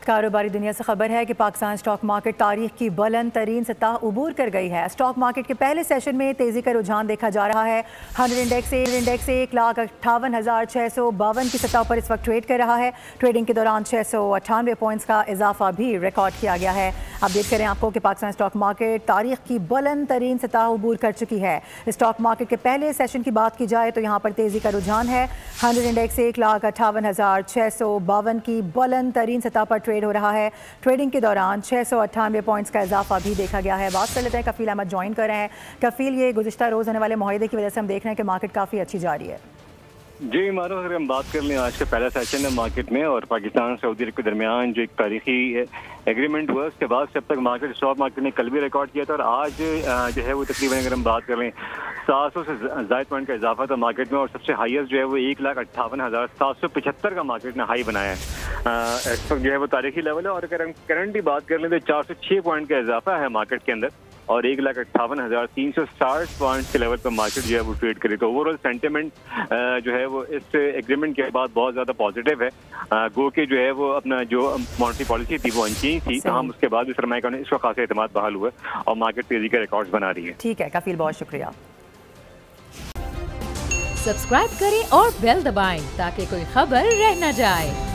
कारोबारी दुनिया से खबर है कि पाकिस्तान स्टॉक मार्केट तारीख की बुलंद तरीन सतह उबूर कर गई है। स्टॉक मार्केट के पहले सेशन में तेजी का रुझान देखा जा रहा है। 100 इंडेक्स 1,58,652 की सतह पर इस वक्त ट्रेड कर रहा है। ट्रेडिंग के दौरान 698 पॉइंट्स का इजाफा भी रिकॉर्ड किया गया है। अपडेट करें आपको कि पाकिस्तान स्टॉक मार्केट तारीख की बुलंद तरीन सतह उबूर कर चुकी है। स्टॉक मार्केट के पहले सेशन की बात की जाए तो यहाँ पर तेजी का रुझान है। 100 इंडेक्स 1,58,652 की बुलंद तरीन सतह पर ट्रेड हो रहा है। ट्रेडिंग के दौरान 698 पॉइंट्स का इजाफा भी देखा गया है। बात कर लेते हैं, कफील अहमद ज्वाइन कर रहे हैं। कफील, ये गुज़िश्ता रोज़ होने वाले मुआहदे की वजह से हम देख रहे हैं कि मार्केट काफ़ी अच्छी जा रही है। जी मारो, अगर हम बात कर लें आज का पहला सेशन है मार्केट में और पाकिस्तान सऊदी अरब के दरमियान जो एक तारीखी एग्रीमेंट हुआ, उसके बाद से अब तक मार्केट स्टॉक मार्केट ने कल भी रिकॉर्ड किया था और आज जो है वो तकरीबन अगर हम बात कर लें 700 से ज़ायद पॉइंट का इजाफा था मार्केट में और सबसे हाईएस्ट जो है वो 1,58,775 का मार्केट ने हाई बनाया है। इस वक्त जो है वो तारीखी लेवल है और अगर हम करंटली बात कर लें तो 406 पॉइंट का इजाफा है मार्केट के अंदर और 1,58,360 पॉइंट के लेवल पर मार्केट जो है वो ट्रेड करे। तो ओवरऑल सेंटिमेंट जो है वो इस एग्रीमेंट के बाद बहुत ज़्यादा पॉजिटिव है। गो के जो है वो अपना जो मॉनेटरी पॉलिसी थी वो अनचेंज थी, तमाम उसके बाद भी सरमाया ने इसका खासा एतमाद बहाल हुआ और मार्केट तेजी के रिकॉर्ड्स बना रही है। ठीक है कफील, बहुत शुक्रिया। सब्सक्राइब करें और बेल दबाएं ताकि कोई खबर रह न जाए।